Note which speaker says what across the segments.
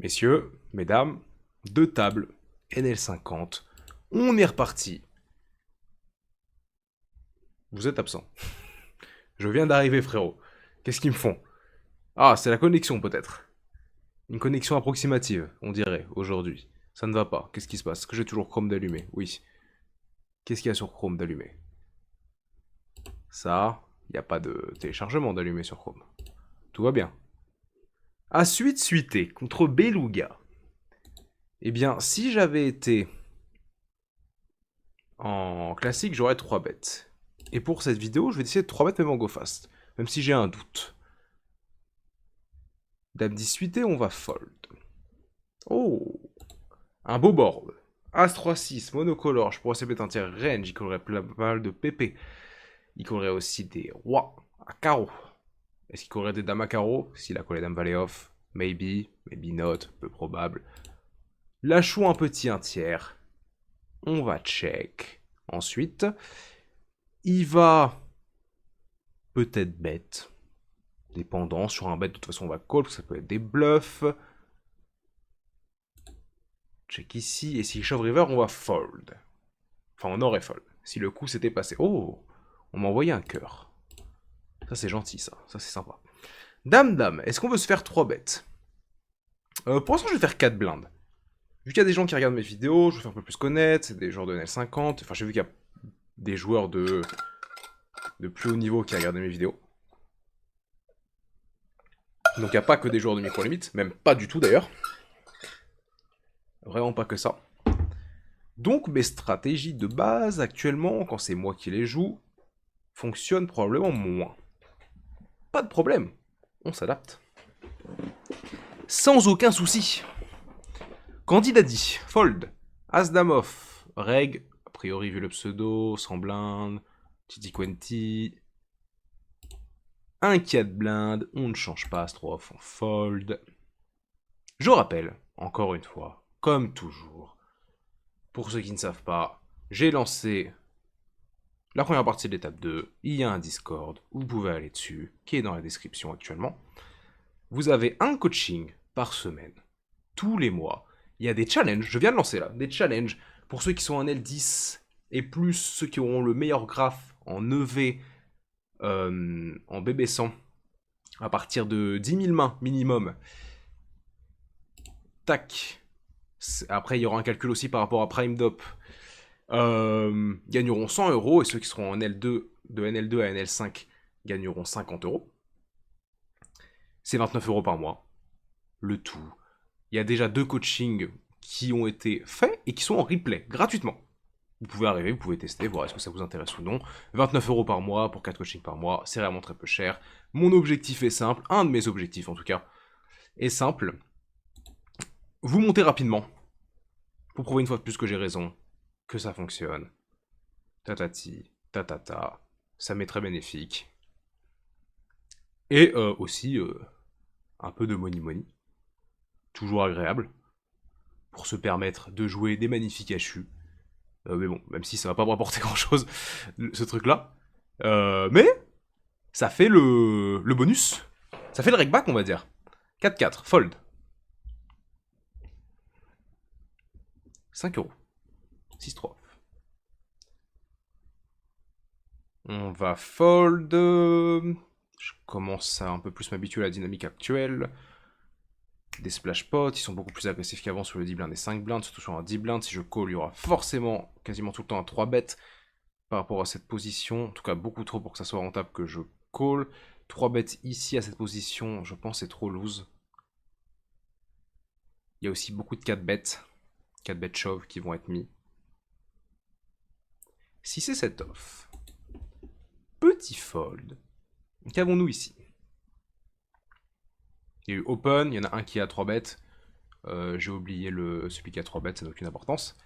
Speaker 1: Messieurs, mesdames, deux tables, NL50, on est reparti. Vous êtes absent. Je viens d'arriver, frérot. Qu'est-ce qu'ils me font? Ah, c'est la connexion, peut-être. Une connexion approximative, on dirait, aujourd'hui. Ça ne va pas. Qu'est-ce qui se passe? Est-ce que j'ai toujours Chrome d'allumé? Oui. Qu'est-ce qu'il y a sur Chrome d'allumé? Ça, il n'y a pas de téléchargement d'allumé sur Chrome. Tout va bien. À suité contre Beluga. Eh bien, si j'avais été en classique, j'aurais 3 bêtes. Et pour cette vidéo, je vais essayer de 3 bêtes même en go fast. Même si j'ai un doute. Dame 10 suité, on va fold. Oh, un beau board. As 3-6, monocolore, je pourrais essayer mettre un tiers range, il collerait pas mal de PP. Il collerait aussi des rois à carreau. Est-ce qu'il collerait des dames à carreau? S'il a collé dame valet off, maybe, maybe not, peu probable. Lâchons un petit un tiers. On va check. Ensuite, il va peut-être bet. Dépendant, sur un bet, de toute façon, on va call, parce que ça peut être des bluffs. Check ici, et si shove river, on va fold. Enfin, on aurait fold, si le coup s'était passé. Oh, on m'a envoyé un cœur. Ça, c'est gentil, ça c'est sympa. Dame, est-ce qu'on veut se faire 3 bêtes? Pour l'instant, je vais faire 4 blindes. Vu qu'il y a des gens qui regardent mes vidéos, je vais faire un peu plus connaître, c'est des joueurs de NL50. Enfin, j'ai vu qu'il y a des joueurs de plus haut niveau qui regardent mes vidéos. Donc, il n'y a pas que des joueurs de micro-limite, même pas du tout d'ailleurs. Vraiment pas que ça. Donc mes stratégies de base actuellement, quand c'est moi qui les joue, fonctionnent probablement moins. Pas de problème, on s'adapte. Sans aucun souci. Candidat dit, fold, as dame off, reg, a priori vu le pseudo, sans blinde, Titi Quenti, un 4 blinde, on ne change pas as 3 off, on fold. Je rappelle, encore une fois, comme toujours, pour ceux qui ne savent pas, j'ai lancé la première partie de l'étape 2, il y a un Discord, vous pouvez aller dessus, qui est dans la description actuellement. Vous avez un coaching par semaine, tous les mois. Il y a des challenges, je viens de lancer là, des challenges pour ceux qui sont en L10 et plus ceux qui auront le meilleur graphe en EV, en BB100, à partir de 10 000 mains minimum. Tac. Après, il y aura un calcul aussi par rapport à Prime Dop. Gagneront 100 euros et ceux qui seront en L2, de NL2 à NL5 gagneront 50 euros. C'est 29 euros par mois. Le tout. Il y a déjà 2 coachings qui ont été faits et qui sont en replay, gratuitement. Vous pouvez arriver, vous pouvez tester, voir est-ce que ça vous intéresse ou non. 29 euros par mois pour 4 coachings par mois, c'est vraiment très peu cher. Mon objectif est simple, un de mes objectifs en tout cas, est simple. Vous montez rapidement, pour prouver une fois de plus que j'ai raison, que ça fonctionne. Tatati, tatata, ça m'est très bénéfique. Et aussi un peu de money money, toujours agréable, pour se permettre de jouer des magnifiques hachus. Mais bon, même si ça va pas me rapporter grand chose, ce truc-là. Mais ça fait le bonus. Ça fait le rec back, on va dire. 4-4, fold. 5 euros. 6-3. On va fold. Je commence à un peu plus m'habituer à la dynamique actuelle. Des splash pots, ils sont beaucoup plus agressifs qu'avant sur le 10 blindes et 5 blindes, surtout sur un 10 blindes. Si je call, il y aura forcément quasiment tout le temps un 3 bet par rapport à cette position. En tout cas, beaucoup trop pour que ça soit rentable que je call. 3 bêtes ici à cette position, je pense c'est trop loose. Il y a aussi beaucoup de 4 bêtes. 4 bêtes shove qui vont être mis. Si c'est cet off, petit fold, qu'avons-nous ici? Il y a eu open, il y en a un qui a 3 bêtes. J'ai oublié celui qui a 3 bêtes, ça n'a aucune importance.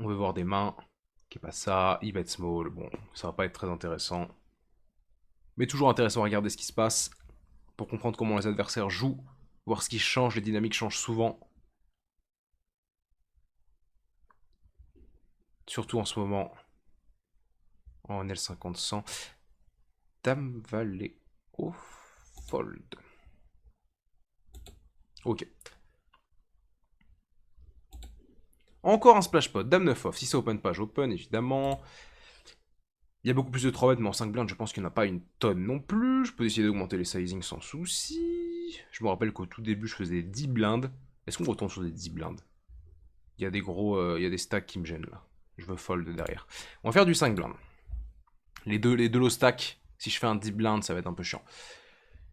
Speaker 1: On veut voir des mains, qui est pas ça, il bet small, bon, ça va pas être très intéressant. Mais toujours intéressant à regarder ce qui se passe, pour comprendre comment les adversaires jouent, voir ce qui change, les dynamiques changent souvent. Surtout en ce moment, en L50-100. Dame valet au fold. Ok. Encore un splash pot, dame 9 off. Si ça open pas, j'open évidemment. Il y a beaucoup plus de 3 bêtes, mais en 5 blindes, je pense qu'il n'y en a pas une tonne non plus. Je peux essayer d'augmenter les sizing sans souci. Je me rappelle qu'au tout début, je faisais 10 blindes. Est-ce qu'on retourne sur des 10 blindes? Il y a des gros, il y a des stacks qui me gênent là. Je veux fold derrière. On va faire du 5 blindes. Les deux low stacks, si je fais un 10 blindes, ça va être un peu chiant.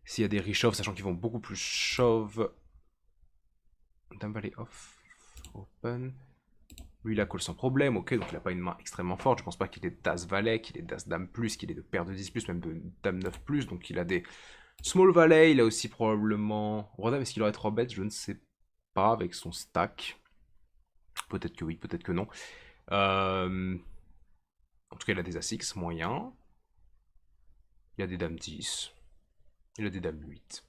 Speaker 1: S'il y a des reshove, sachant qu'ils vont beaucoup plus shove. Dame valet off. Open. Lui, il a call sans problème, ok, donc il n'a pas une main extrêmement forte. Je pense pas qu'il ait d'as valet, qu'il ait d'as dame plus, qu'il ait de paire de 10 plus, même de dame 9 plus. Donc il a des small valet, il a aussi probablement. Roi dame, est-ce qu'il aurait 3 bêtes? Je ne sais pas, avec son stack. Peut-être que oui, peut-être que non. En tout cas, il a des as X, moyen. Il a des dames 10. Il a des dames 8.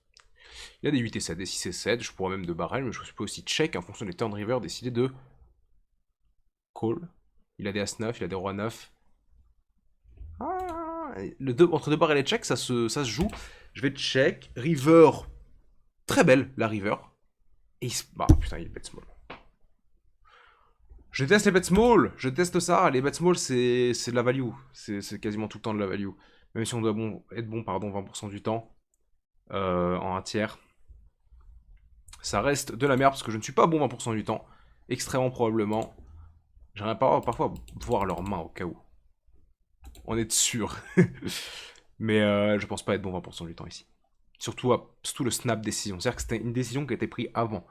Speaker 1: Il a des 8 et 7, des 6 et 7. Je pourrais même de barrel, mais je peux aussi check en fonction des turn river, décider de call. Il a des as 9, il a des rois 9. Ah, entre deux barres et les checks, ça se joue. Je vais check. River. Très belle, la river. Et bah putain, il bet small. Je déteste les bets small. Je déteste ça. Les bets small, c'est de la value. C'est quasiment tout le temps de la value. Même si on doit être bon, pardon, 20% du temps. En un tiers. Ça reste de la merde parce que je ne suis pas bon 20% du temps. Extrêmement probablement. J'aimerais parfois voir leurs mains au cas où. On est sûr. Mais je pense pas être bon 20% du temps ici. Surtout le snap décision. C'est-à-dire que c'était une décision qui a été prise avant.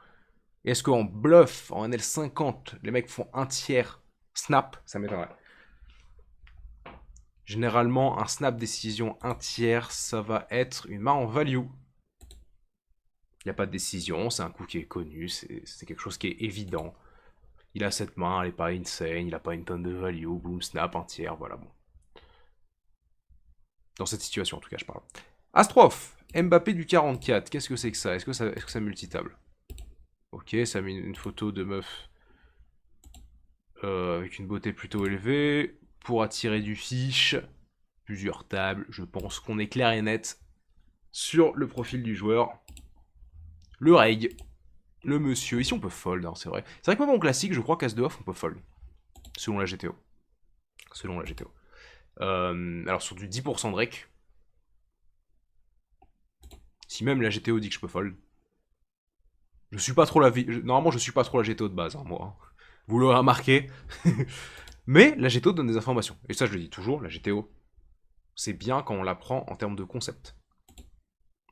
Speaker 1: Et est-ce qu'en bluff, en NL50, les mecs font un tiers snap? Ça m'étonnerait. Généralement, un snap décision un tiers, ça va être une main en value. Il n'y a pas de décision, c'est un coup qui est connu, c'est quelque chose qui est évident. Il a cette main, elle n'est pas insane, il n'a pas une tonne de value, boom, snap, un tiers, voilà bon. Dans cette situation en tout cas, je parle. Astrophe, Mbappé du 44, qu'est-ce que c'est que ça? Est-ce que ça multitable? Ok, ça met une photo de meuf avec une beauté plutôt élevée. Pour attirer du fiche, plusieurs tables, je pense qu'on est clair et net sur le profil du joueur. Le reg, le monsieur. Ici on peut fold, hein, c'est vrai. C'est vrai que même en classique, je crois qu'As de off on peut fold. Selon la GTO. Selon la GTO. Alors sur du 10% de rec, si même la GTO dit que je peux fold, je suis pas trop la vie. Normalement, je suis pas trop la GTO de base, hein, moi. Vous l'aurez remarqué. Mais la GTO donne des informations. Et ça, je le dis toujours, la GTO, c'est bien quand on la prend en termes de concept.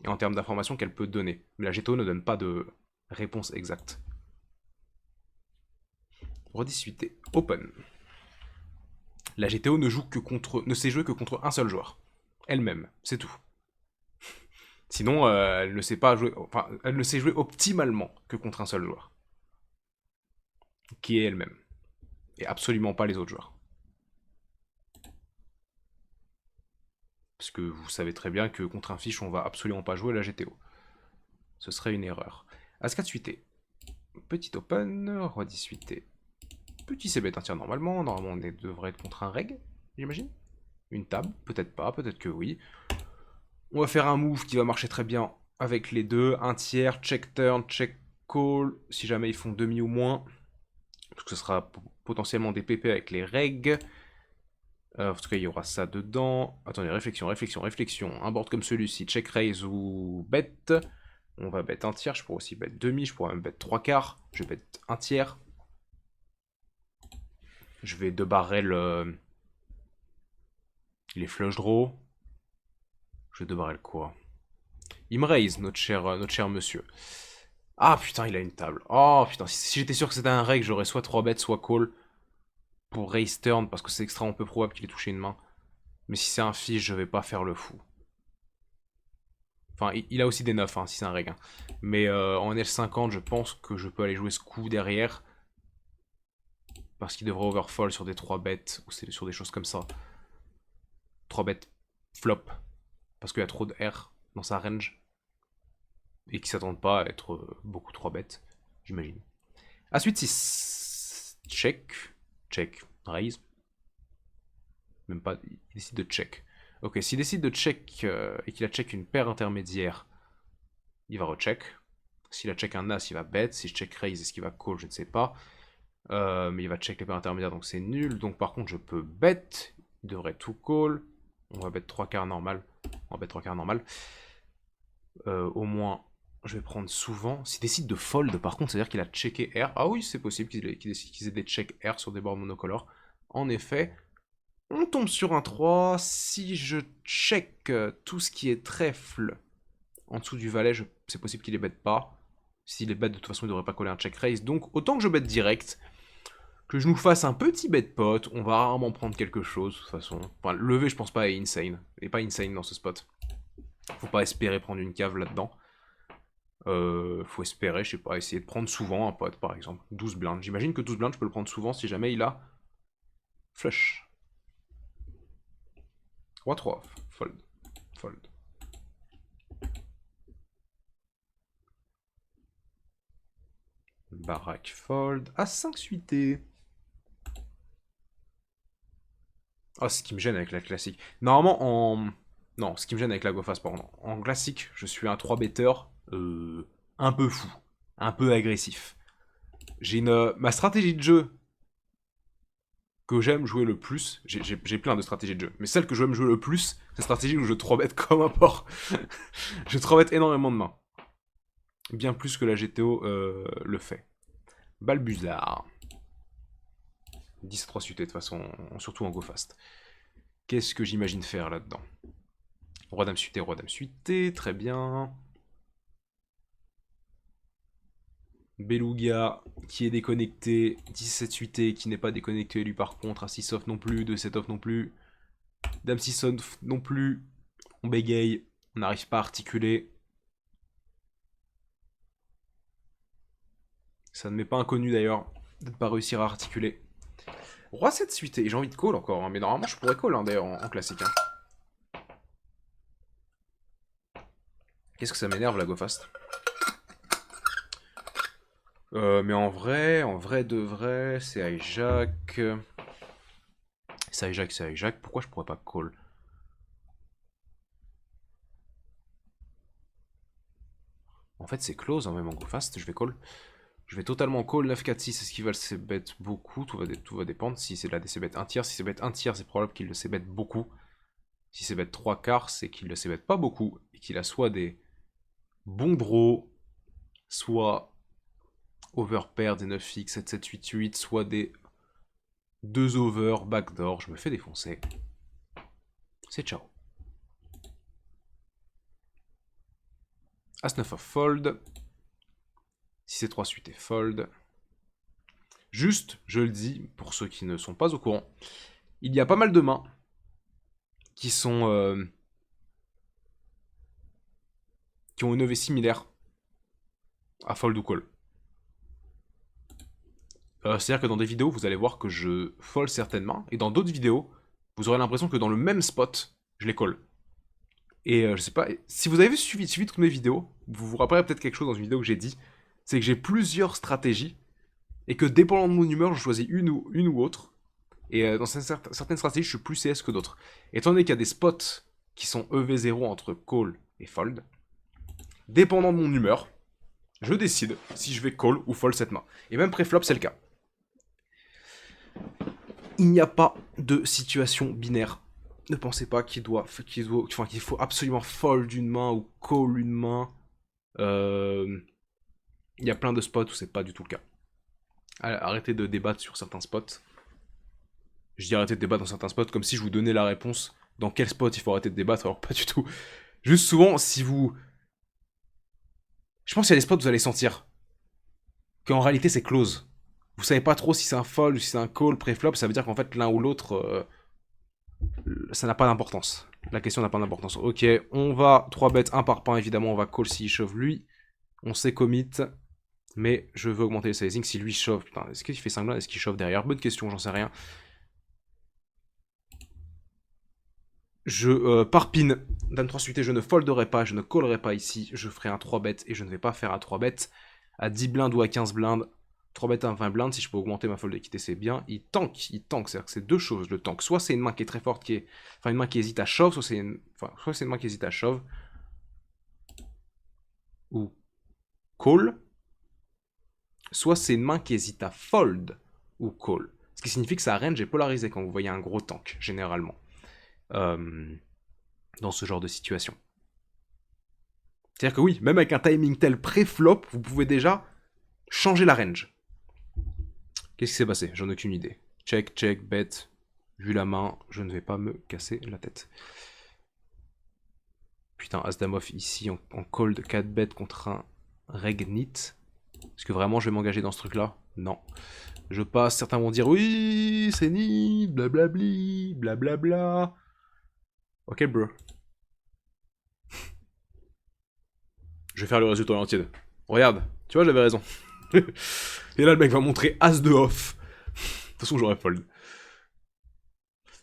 Speaker 1: Et en termes d'informations qu'elle peut donner. Mais la GTO ne donne pas de réponse exacte. Rediscuter. Open. La GTO ne sait jouer que contre un seul joueur. Elle-même, c'est tout. Sinon, elle ne sait pas jouer. Enfin, elle ne sait jouer optimalement que contre un seul joueur. Qui est elle-même. Et absolument pas les autres joueurs. Parce que vous savez très bien que contre un fiche, on va absolument pas jouer la GTO. Ce serait une erreur. As-4 suité. Petit open, roi 10 suité. Petit CB un tiers normalement. Normalement, on devrait être contre un reg, j'imagine. Une table, peut-être pas, peut-être que oui. On va faire un move qui va marcher très bien avec les deux. Un tiers, check turn, check call, si jamais ils font demi ou moins. Parce que ce sera potentiellement des PP avec les regs. En tout cas, il y aura ça dedans. Attendez, réflexion. Un board comme celui-ci, check raise ou bet. On va bet un tiers, je pourrais aussi bet demi, je pourrais même bet trois quarts. Je vais bet un tiers. Je vais deux barrel les flush draw. Je vais deux barrel quoi? Il me raise, notre cher monsieur. Ah putain, il a une table. Oh putain, si j'étais sûr que c'était un reg, j'aurais soit 3 bêtes, soit call. Pour raise turn, parce que c'est extrêmement peu probable qu'il ait touché une main. Mais si c'est un fiche, je vais pas faire le fou. Enfin, il a aussi des 9, hein, si c'est un reg. Hein. Mais en L50, je pense que je peux aller jouer ce coup derrière. Parce qu'il devrait overfall sur des 3 bêtes, ou sur des choses comme ça. 3 bêtes flop. Parce qu'il y a trop de R dans sa range. Et qui s'attendent pas à être beaucoup 3 bêtes, j'imagine. Ensuite, 6. Check. Check. Raise. Même pas. Il décide de check. Ok, s'il décide de check et qu'il a check une paire intermédiaire, il va recheck. S'il a check un as, il va bet. Si je check raise, est-ce qu'il va call? Je ne sais pas. Mais il va check les paires intermédiaires, donc c'est nul. Donc par contre, je peux bet. Il devrait tout call. On va bet 3 quarts normal. On va bet 3 quarts normal. Au moins, je vais prendre souvent. S'il décide de fold, par contre, c'est-à-dire qu'il a checké R. Ah oui, c'est possible qu'ils aient des check R sur des boards monocolores. En effet, on tombe sur un 3. Si je check tout ce qui est trèfle en dessous du valet, c'est possible qu'il les bête pas. S'il les bet, de toute façon, il devrait pas coller un check raise. Donc, autant que je bet direct, que je nous fasse un petit bet pot, on va rarement prendre quelque chose, de toute façon. Enfin, le lever, je pense pas, est insane. Il est pas insane dans ce spot. Faut pas espérer prendre une cave là-dedans. Faut espérer, je sais pas, essayer de prendre souvent un pot, par exemple. 12 blindes. J'imagine que 12 blindes, je peux le prendre souvent si jamais il a flush. Roi 3, fold. Fold. Baraque fold. À 5 suité. Oh, ce qui me gêne avec la classique. Normalement, en... Non, ce qui me gêne avec la go-face, pardon. En classique, je suis un 3-better un peu fou. Un peu agressif. J'ai ma stratégie de jeu que j'aime jouer le plus. J'ai plein de stratégies de jeu. Mais celle que j'aime jouer le plus, c'est la stratégie où je 3-bet comme un porc. Je 3-bet énormément de mains. Bien plus que la GTO le fait. Balbuzard. 10-3 suité de toute façon, surtout en go fast. Qu'est-ce que j'imagine faire là-dedans? Roi dame suité, très bien. Beluga qui est déconnecté, 17 suité qui n'est pas déconnecté lui par contre, à 6 off non plus, 2-7 off non plus. Dame 6 off non plus. On bégaye, on n'arrive pas à articuler. Ça ne m'est pas inconnu d'ailleurs de ne pas réussir à articuler. Roi 7 suité, j'ai envie de call encore, hein, mais normalement je pourrais call hein, d'ailleurs en classique. Hein. Qu'est-ce que ça m'énerve la go fast. Mais en vrai de vrai, c'est hijack. C'est hijack. Pourquoi je pourrais pas call? En fait, c'est close, hein, même en go fast, je vais call. Je vais totalement call 9-4-6, est-ce qu'il va le c-bet beaucoup? Tout va dépendre. Si c'est de la DC-bet 1 tiers, si c'est bet 1 tiers, c'est probable qu'il le c-bet beaucoup. Si c'est bet 3 quarts, c'est qu'il le c-bet pas beaucoup. Et qu'il a soit des bons draws, soit overpair des 9x, 7, 7, 8, 8, soit des 2 over, backdoor. Je me fais défoncer. C'est ciao. As 9 off fold. Si c'est 3 suites et fold. Juste, je le dis, pour ceux qui ne sont pas au courant, il y a pas mal de mains qui sont... qui ont une EV similaire à fold ou call. C'est-à-dire que dans des vidéos, vous allez voir que je fold certaines mains, et dans d'autres vidéos, vous aurez l'impression que dans le même spot, je les call. Et je sais pas, si vous avez suivi toutes mes vidéos, vous vous rappellerez peut-être quelque chose dans une vidéo que j'ai dit, c'est que j'ai plusieurs stratégies, et que dépendant de mon humeur, je choisis une ou autre. Et dans certaines stratégies, je suis plus CS que d'autres. Étant donné qu'il y a des spots qui sont EV0 entre call et fold, dépendant de mon humeur, je décide si je vais call ou fold cette main. Et même pré-flop, c'est le cas. Il n'y a pas de situation binaire. Ne pensez pas qu'il faut absolument fold une main ou call une main. Il y a plein de spots où c'est pas du tout le cas. Arrêtez de débattre sur certains spots. Je dis arrêtez de débattre dans certains spots comme si je vous donnais la réponse dans quel spot il faut arrêter de débattre, alors pas du tout. Juste souvent, si vous... Je pense qu'il y a des spots où vous allez sentir qu'en réalité c'est close. Vous savez pas trop si c'est un fold ou si c'est un call pré-flop, ça veut dire qu'en fait l'un ou l'autre, ça n'a pas d'importance. La question n'a pas d'importance. Ok, on va 3 bêtes, un par pain évidemment, on va call s'il shove lui. On sait commit, mais je veux augmenter le sizing si lui shove. Putain, est-ce qu'il fait 5 blindes, est-ce qu'il shove derrière? Bonne question, j'en sais rien. Je parpine. Dame 3 suité, je ne folderai pas, je ne collerai pas ici. Je ferai un 3 bet et je ne vais pas faire un 3 bet à 10 blindes ou à 15 blindes. 3 bet à 20 blindes, si je peux augmenter ma fold d'équité, c'est bien. Il tank. C'est-à-dire que c'est deux choses, le tank. Soit c'est une main qui est très forte, enfin une main qui hésite à shove, soit c'est une main qui hésite à shove. Ou call, soit c'est une main qui hésite à fold ou call. Ce qui signifie que sa range est polarisée quand vous voyez un gros tank, généralement. Dans ce genre de situation. C'est-à-dire que oui, même avec un timing tel pré-flop, vous pouvez déjà changer la range. Qu'est-ce qui s'est passé? J'en ai aucune idée. Check, check, bet. Vu la main, je ne vais pas me casser la tête. Putain, As-Dame off ici en call de 4 bet contre un reg nit. Est-ce que vraiment je vais m'engager dans ce truc-là? Non. Je passe, certains vont dire oui, c'est nit, blablabli, blablabla. Ok, bro. Je vais faire le résultat entier. Regarde, tu vois, j'avais raison. Et là, le mec va montrer As de off. De toute façon, j'aurais fold.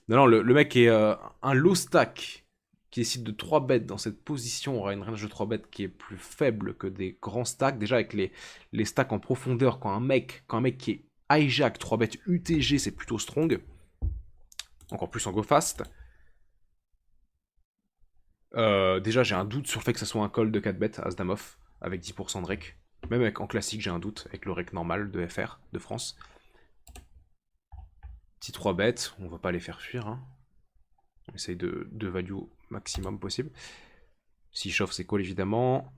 Speaker 1: Non, le mec est un low stack qui décide de 3 bêtes dans cette position aura une range de 3 bêtes qui est plus faible que des grands stacks. Déjà, avec les stacks en profondeur, quand un mec qui est hijack 3 bêtes UTG, c'est plutôt strong. Encore plus en go fast. Déjà, j'ai un doute sur le fait que ça soit un call de 4 bêtes, As-Dame off, avec 10% de rec. Même en classique, j'ai un doute, avec le rec normal de FR, de France. Petit 3 bêtes, on va pas les faire fuir. Hein. On essaye de value maximum possible. S'il chauffe, c'est call évidemment.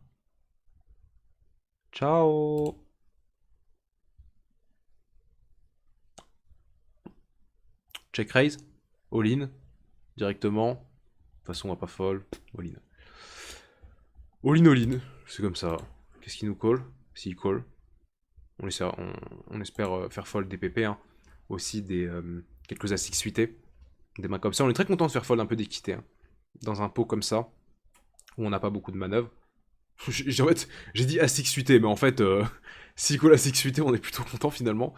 Speaker 1: Ciao. Check raise. All in. Directement. De toute façon, on va pas fold. All in. All in, all in. C'est comme ça. Qu'est-ce qu'il nous call? S'il call. On espère faire fold des PP. Hein. Aussi des quelques as suités. Des mains comme ça. On est très content de faire fold un peu d'équité. Hein. Dans un pot comme ça. Où on n'a pas beaucoup de manœuvres. En fait, j'ai dit as suité. Mais en fait, s'il call as suité, on est plutôt content finalement.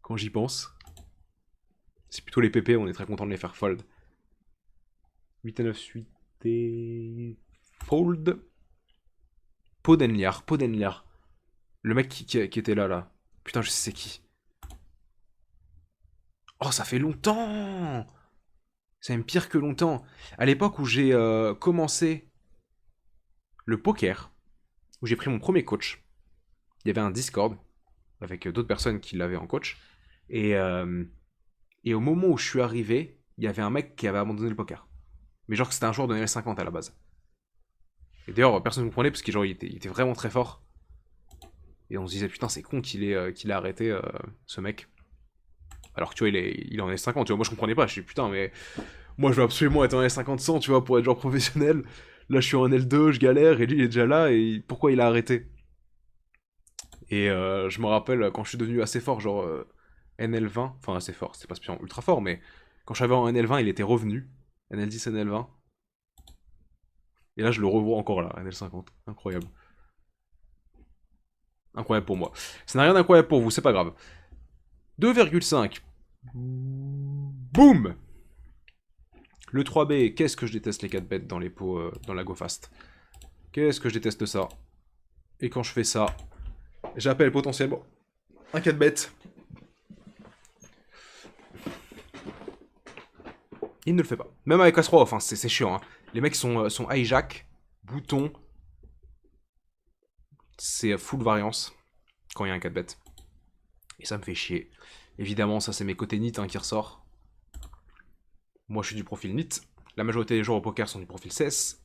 Speaker 1: Quand j'y pense. C'est plutôt les PP, on est très content de les faire fold. 8 et 9 suité. Fold. Podenliar. Le mec qui était là. Putain, je sais c'est qui. Oh, ça fait longtemps. C'est même pire que longtemps. À l'époque où j'ai commencé le poker, où j'ai pris mon premier coach, il y avait un Discord avec d'autres personnes qui l'avaient en coach. Et au moment où je suis arrivé, il y avait un mec qui avait abandonné le poker. Mais genre que c'était un joueur de L50 à la base. Et d'ailleurs, personne ne comprenait parce qu'il était vraiment très fort. Et on se disait, putain, c'est con qu'il ait arrêté ce mec. Alors que tu vois, il est en S50, tu vois, moi je comprenais pas, je suis putain, mais moi je veux absolument être en S50 100, tu vois, pour être genre professionnel. Là je suis en L2, je galère, et lui il est déjà là, et pourquoi il a arrêté? Et je me rappelle quand je suis devenu assez fort, genre NL20, enfin assez fort, c'était pas spécialement ultra fort, mais quand je suis arrivé en NL20, il était revenu, NL10, NL20. Et là je le revois encore là, NL50, incroyable. Incroyable pour moi. Ça n'a rien d'incroyable pour vous, c'est pas grave. 2,5. Boum. Le 3B, qu'est-ce que je déteste les 4 bêtes dans les pots, dans la go fast. Qu'est-ce que je déteste ça. Et quand je fais ça, j'appelle potentiellement un 4 bêtes. Il ne le fait pas. Même avec As-3 off, hein, c'est chiant. Hein. Les mecs sont hijack, bouton. C'est full variance quand il y a un 4 bêtes. Et ça me fait chier. Évidemment, ça c'est mes côtés nit hein, qui ressort. Moi je suis du profil nit. La majorité des joueurs au poker sont du profil CS.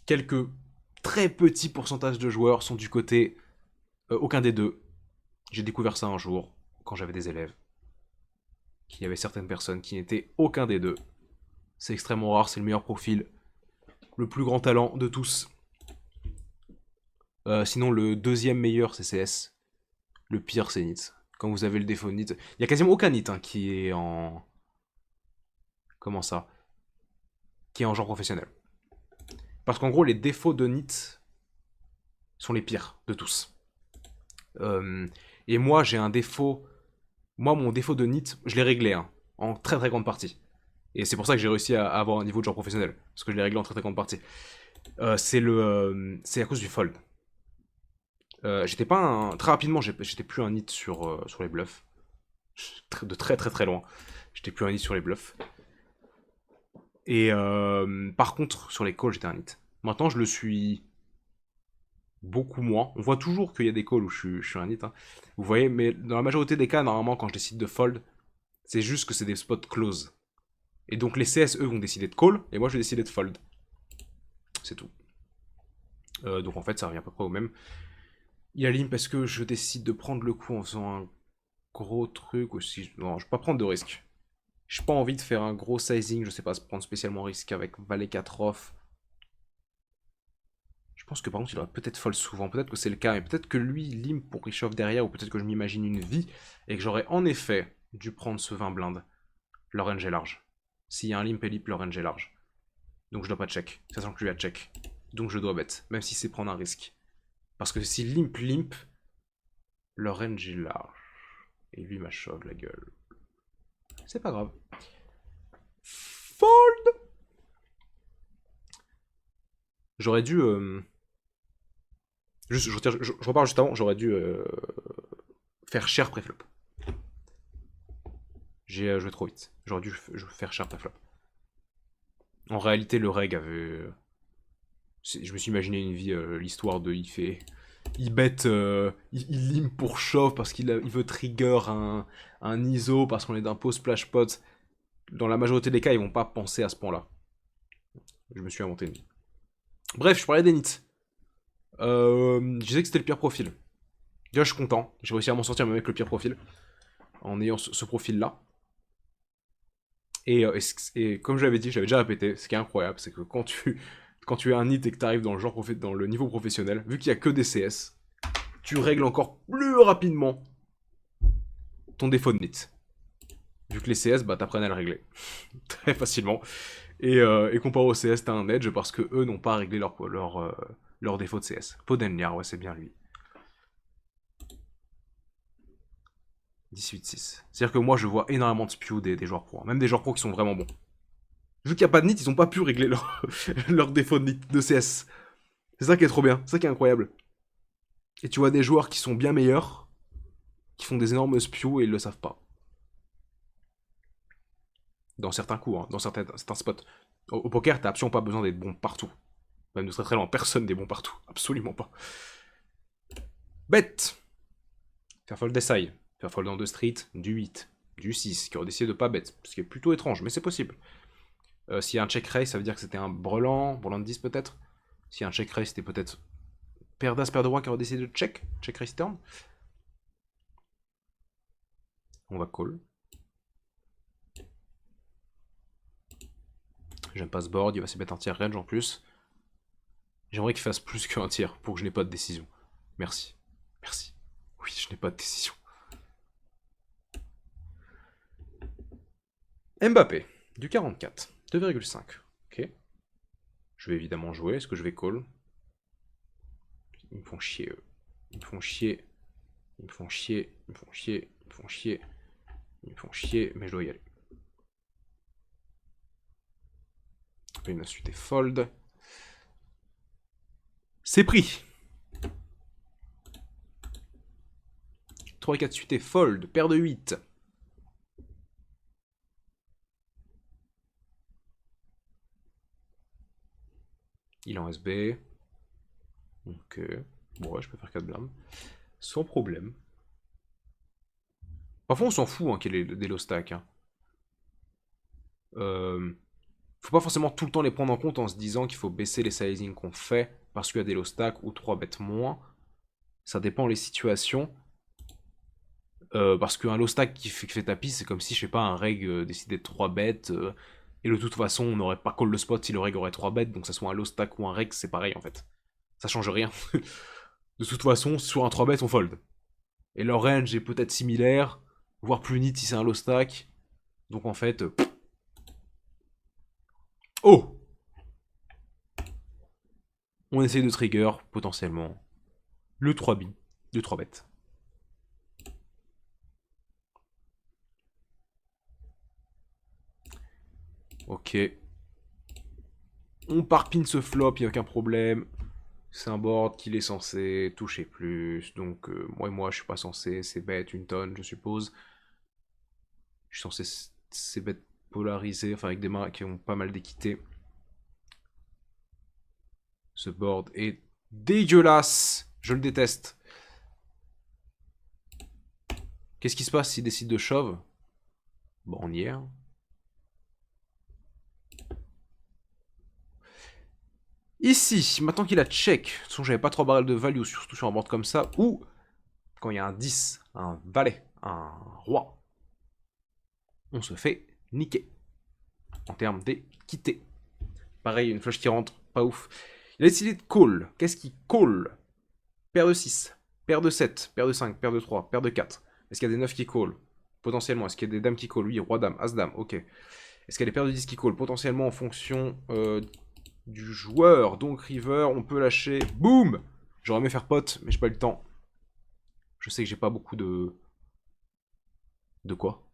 Speaker 1: Quelques très petits pourcentages de joueurs sont du côté aucun des deux. J'ai découvert ça un jour quand j'avais des élèves. Qu'il y avait certaines personnes qui n'étaient aucun des deux. C'est extrêmement rare, c'est le meilleur profil. Le plus grand talent de tous. Sinon, le deuxième meilleur, c'est CS. Le pire, c'est Nit. Quand vous avez le défaut de Nit. Il y a quasiment aucun Nit hein, qui est en. Comment ça? Qui est en genre professionnel. Parce qu'en gros, les défauts de Nit sont les pires de tous. Et moi, j'ai un défaut. Moi, mon défaut de Nit, je l'ai réglé hein, en très très grande partie. Et c'est pour ça que j'ai réussi à avoir un niveau de genre professionnel. Parce que je l'ai réglé en très très grande partie. C'est à cause du fold. J'étais pas un... Très rapidement, j'étais plus un nit sur les bluffs. De très très très loin. J'étais plus un nit sur les bluffs. Et par contre, sur les calls, j'étais un nit. Maintenant, je le suis beaucoup moins. On voit toujours qu'il y a des calls où je suis un hit, hein. Vous voyez, mais dans la majorité des cas, normalement, quand je décide de fold, c'est juste que c'est des spots close. Et donc les CS, eux, vont décider de call, et moi, je vais décider de fold. C'est tout. Donc en fait, ça revient à peu près au même. Il y a limp parce que je décide de prendre le coup en faisant un gros truc aussi. Non, je vais pas prendre de risque. J'ai pas envie de faire un gros sizing, je sais pas, se prendre spécialement risque avec valet 4 off. Je pense que par contre il aurait peut-être fold souvent, peut-être que c'est le cas, mais peut-être que lui limp pour réchauffe derrière, ou peut-être que je m'imagine une vie, et que j'aurais en effet dû prendre ce 20 blind. Le range est large. S'il y a un limp et lip, le range est large. Donc je dois pas check, ça sent que lui a check. Donc je dois bet, même si c'est prendre un risque. Parce que si limp, le range est large. Et lui m'a shove la gueule. C'est pas grave. Fold. J'aurais dû... je reparle juste avant, j'aurais dû faire cher préflop. J'ai joué trop vite. J'aurais dû faire cher préflop. En réalité, le reg avait... Je me suis imaginé une vie, l'histoire de... Il bet... il limp pour shove parce qu'il veut trigger un ISO parce qu'on est d'un pot splash pot. Dans la majorité des cas, ils vont pas penser à ce point-là. Je me suis inventé une vie. Bref, je parlais des nits. Je disais que c'était le pire profil. Déjà, je suis content. J'ai réussi à m'en sortir même avec le pire profil. En ayant ce profil-là. Et comme je l'avais dit, j'avais déjà répété, ce qui est incroyable, c'est que quand tu es un nit et que tu arrives dans dans le niveau professionnel, vu qu'il n'y a que des CS, tu règles encore plus rapidement ton défaut de nit. Vu que les CS, bah, t'apprennent à le régler. Très facilement. Et comparé au CS, t'as un edge parce que eux n'ont pas réglé leur défaut de CS. Podenliar, ouais, c'est bien lui. 18-6. C'est-à-dire que moi, je vois énormément de spew des joueurs pro. Hein. Même des joueurs pro qui sont vraiment bons. Vu qu'il n'y a pas de nit, ils n'ont pas pu régler leur défaut de, nit, de CS. C'est ça qui est trop bien. C'est ça qui est incroyable. Et tu vois des joueurs qui sont bien meilleurs, qui font des énormes spews et ils le savent pas. Dans certains coups, hein, dans certains spots. Au poker, t'as absolument pas besoin d'être bon partout. Même de très très loin, personne n'est bon partout. Absolument pas. Bet. Faire fold des side. Faire fold dans deux street, du 8, du 6, qui aurait décidé de pas bet. Ce qui est plutôt étrange, mais c'est possible. S'il y a un check raise, ça veut dire que c'était un brelan de 10 peut-être. S'il y a un check raise, c'était peut-être paire d'as, paire de roi qui aurait décidé de check raise turn. On va call. J'aime pas ce board, il va se mettre un tiers range en plus. J'aimerais qu'il fasse plus qu'un tiers pour que je n'ai pas de décision. Merci. Merci. Oui, je n'ai pas de décision. Mbappé, du 44, 2,5. Ok. Je vais évidemment jouer. Est-ce que je vais call? Ils me font chier, eux. Ils me font chier. Ils me font chier. Ils me font chier. Ils me font chier. Ils me font chier. Mais je dois y aller. Une suite est fold. C'est pris. 3 et 4 suite est fold. Paire de 8. Il est en SB. Ok. Bon, ouais, je peux faire 4 blâmes. Sans problème. Parfois, on s'en fout hein, qu'il y ait des low stacks. Hein. Faut pas forcément tout le temps les prendre en compte en se disant qu'il faut baisser les sizing qu'on fait parce qu'il y a des low stacks ou 3 bêtes moins. Ça dépend les situations. Parce qu'un low stack qui fait tapis, c'est comme si, je sais pas, un reg décidait de 3 bêtes. Et de toute façon, on n'aurait pas call le spot si le reg aurait 3 bêtes. Donc, que ça soit un low stack ou un reg, c'est pareil en fait. Ça change rien. De toute façon, sur un 3 bêtes, on fold. Et leur range est peut-être similaire, voire plus nit si c'est un low stack. Donc en fait. Oh! On essaye de trigger potentiellement le 3 b de 3 bêtes. Ok. On parpine ce flop, il n'y a aucun problème. C'est un board qu'il est censé toucher plus. Donc moi, je suis pas censé. C'est bête, une tonne, je suppose. Je suis censé c'est bête polarisé, enfin avec des mains qui ont pas mal d'équité. Ce board est Dégueulasse. Je le déteste. Qu'est-ce qui se passe s'il décide de shove? Bon, on y est. Hein. Ici, maintenant qu'il a check, de toute façon j'avais pas 3 barrels de value, surtout sur un board comme ça, ou quand il y a un 10, un valet, un roi, on se fait niquer. En termes d'équité. Pareil, une flush qui rentre, pas ouf. Il a décidé de call. Qu'est-ce qu'il call? Paire de 6, paire de 7, paire de 5, paire de 3, paire de 4. Est-ce qu'il y a des 9 qui call? Potentiellement. Est-ce qu'il y a des dames qui call? Oui, roi, dame, as, dame, ok. Est-ce qu'il y a des paires de 10 qui call? Potentiellement en fonction du joueur. Donc river, on peut lâcher. Boum! J'aurais aimé faire pote, mais j'ai pas eu le temps. Je sais que j'ai pas beaucoup de... De quoi?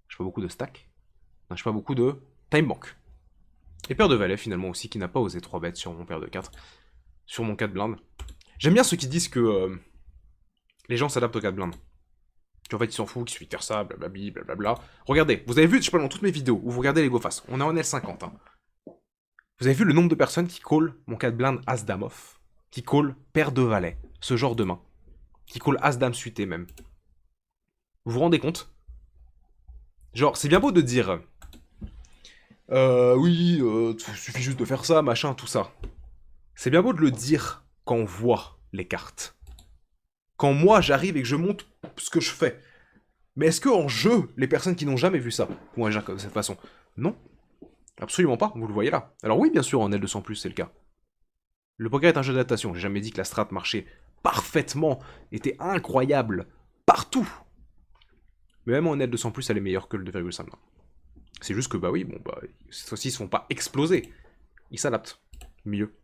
Speaker 1: J'ai pas beaucoup de stack. Non, j'ai pas beaucoup de time bank. Et paire de valet finalement aussi, qui n'a pas osé 3 bêtes sur mon paire de 4. Sur mon 4 blindes. J'aime bien ceux qui disent que les gens s'adaptent aux 4 blindes. En fait, ils s'en foutent, qu'ils suivent faire ça, blablabli, blablabla. Regardez, vous avez vu, je sais pas, dans toutes mes vidéos, où vous regardez les go-face, on est en L50. Hein. Vous avez vu le nombre de personnes qui call mon 4 blindes As-Dame off, qui call paire de valet, ce genre de main, qui call As-Dame suité même. Vous vous rendez compte? Genre, c'est bien beau de dire... oui, il suffit juste de faire ça, machin, tout ça. C'est bien beau de le dire quand on voit les cartes. Quand moi, j'arrive et que je montre ce que je fais. Mais est-ce qu'en jeu, les personnes qui n'ont jamais vu ça vont agir de cette façon? Non. Absolument pas, vous le voyez là. Alors oui, bien sûr, en L200+, c'est le cas. Le poker est un jeu d'adaptation. J'ai jamais dit que la strat marchait parfaitement, était incroyable, partout. Mais même en L200+, elle est meilleure que le 2,5. C'est juste que, bah oui, bon, bah, cette fois-ci, ils se font pas exploser. Ils s'adaptent mieux.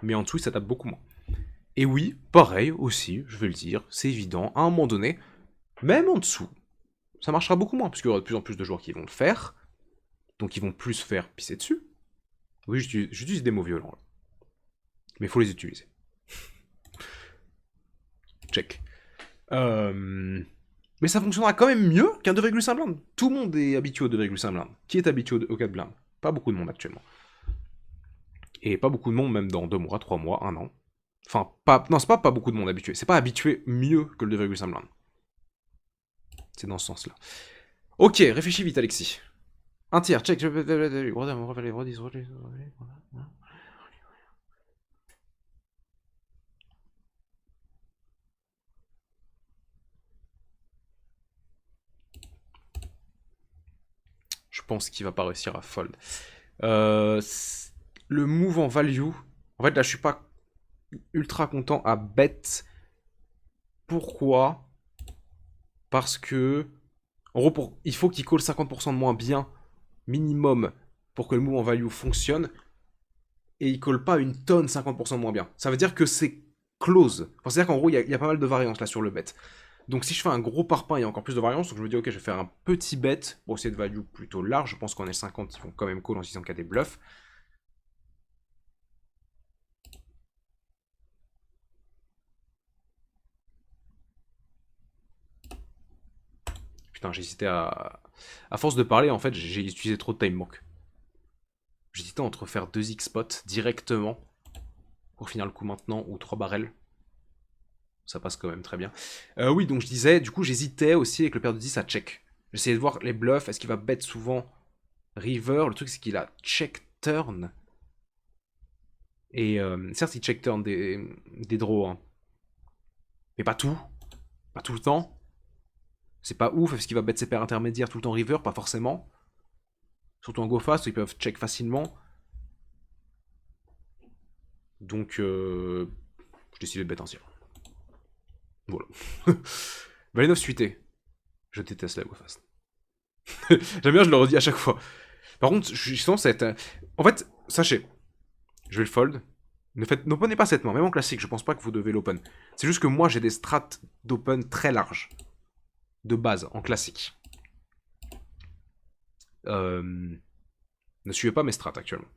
Speaker 1: Mais en dessous, ils s'adaptent beaucoup moins. Et oui, pareil aussi, je vais le dire, c'est évident, à un moment donné, même en dessous, ça marchera beaucoup moins, puisqu'il y aura de plus en plus de joueurs qui vont le faire, donc ils vont plus faire pisser dessus. Oui, j'utilise des mots violents, là. Mais il faut les utiliser. Check. Mais ça fonctionnera quand même mieux qu'un 2,5 blindes. Tout le monde est habitué au 2,5 blindes. Qui est habitué au 4 blindes? Pas beaucoup de monde actuellement. Et pas beaucoup de monde même dans 2 mois, 3 mois, 1 an. Enfin, pas... Non, c'est pas beaucoup de monde habitué. C'est pas habitué mieux que le 2,5 blindes. C'est dans ce sens-là. Ok, réfléchis vite, Alexis. Un tiers, check. Je pense qu'il va pas réussir à fold. Le move en value. En fait, là, je suis pas ultra content à bet. Pourquoi? Parce que... En gros, il faut qu'il call 50% de moins bien, minimum, pour que le move en value fonctionne. Et il colle pas une tonne 50% de moins bien. Ça veut dire que c'est close. Enfin, c'est-à-dire qu'en gros, il y a pas mal de variances là sur le bet. Donc si je fais un gros parpaing, il y a encore plus de variances. Donc je me dis, ok, je vais faire un petit bet pour essayer de value plutôt large. Je pense qu'en L50, ils vont quand même call en disant qu'il y a des bluffs. Putain, j'hésitais à... À force de parler, en fait, j'ai utilisé trop de time bank. J'hésitais entre faire 2x spot directement pour finir le coup maintenant ou 3 barrels. Ça passe quand même très bien. Oui, donc je disais, du coup, j'hésitais aussi avec le paire de 10 à check. J'essayais de voir les bluffs. Est-ce qu'il va bet souvent river? Le truc, c'est qu'il a check turn. Et certes, il check turn des draws. Hein. Mais pas tout. Pas tout le temps. C'est pas ouf. Est-ce qu'il va bet ses paires intermédiaires tout le temps river? Pas forcément. Surtout en go fast, où ils peuvent check facilement. Donc, je décidé de bet un tiers. Voilà. Valet 9 suité. Je déteste la go fast. J'aime bien, je le redis à chaque fois. Par contre, je suis censé être... En fait, sachez, je vais le fold. N'openez pas cette main, même en classique, je pense pas que vous devez l'open. C'est juste que moi, j'ai des strats d'open très larges. De base, en classique. Ne suivez pas mes strats actuellement.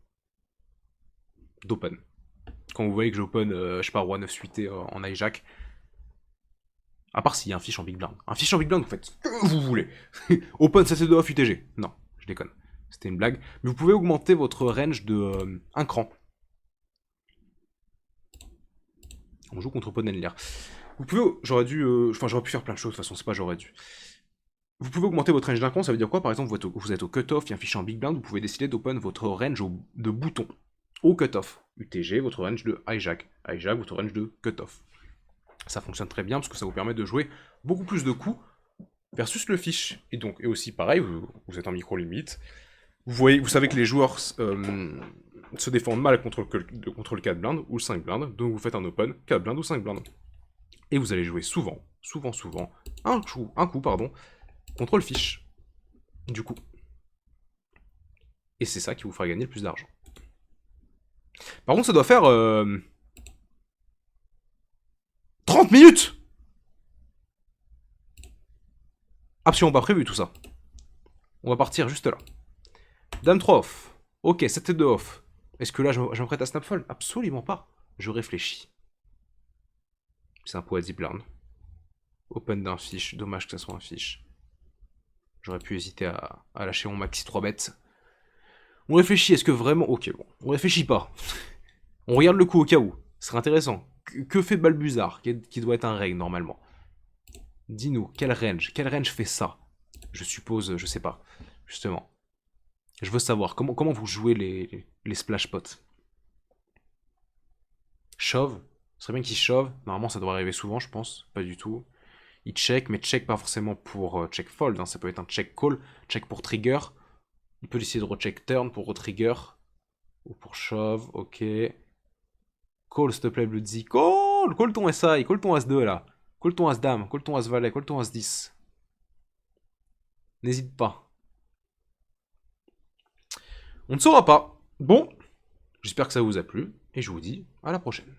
Speaker 1: D'open. Quand vous voyez que j'open, je sais pas, roi 9 suité en hijack. À part s'il y a un fiche en big blind. Un fiche en big blind, vous faites ce que vous voulez. Open, ça c'est de off UTG. Non, je déconne. C'était une blague. Mais vous pouvez augmenter votre range de 1 cran. On joue contre Ponenlier. Vous pouvez, enfin j'aurais pu faire plein de choses, de toute façon c'est pas j'aurais dû. Vous pouvez augmenter votre range d'un con, ça veut dire quoi? Par exemple, vous êtes au cut-off, il y a un fichier en big blind, vous pouvez décider d'open votre range de boutons au cut-off. UTG, votre range de hijack. Hijack, votre range de cut-off. Ça fonctionne très bien parce que ça vous permet de jouer beaucoup plus de coups versus le fiche. Et aussi pareil, vous êtes en micro limite. Vous savez que les joueurs se défendent mal contre le 4 blind ou le 5 blind, donc vous faites un open 4 blind ou 5 blind. Et vous allez jouer souvent, un coup, contre le fiche. Du coup. Et c'est ça qui vous fera gagner le plus d'argent. Par contre, ça doit faire 30 minutes. Absolument pas prévu tout ça. On va partir juste là. Dame 3 off. Ok, 7 et 2 off. Est-ce que là, je me prête à snapfold? Absolument pas. Je réfléchis. C'est un poids blind. Open d'un fiche. Dommage que ça soit un fiche. J'aurais pu hésiter à lâcher mon maxi 3 bêtes. On réfléchit, est-ce que vraiment... Ok, bon. On réfléchit pas. On regarde le coup au cas où. Ce serait intéressant. Que fait Balbuzard, qui doit être un règle normalement? Dis-nous, quel range fait ça? Je suppose, je sais pas. Justement. Je veux savoir, comment vous jouez les splash pots? Shove. Ce serait bien qu'il shove. Normalement, ça doit arriver souvent, je pense. Pas du tout. Il check, mais check pas forcément pour check fold. Hein. Ça peut être un check call, check pour trigger. Il peut décider de recheck turn pour retrigger. Ou pour shove, ok. Call, s'il te plaît, Bloodzy. Call! Call ton SI, call ton As-2 là. Call ton As-Dame, call ton As-Valet, call ton As-10. N'hésite pas. On ne saura pas. Bon, j'espère que ça vous a plu. Et je vous dis à la prochaine.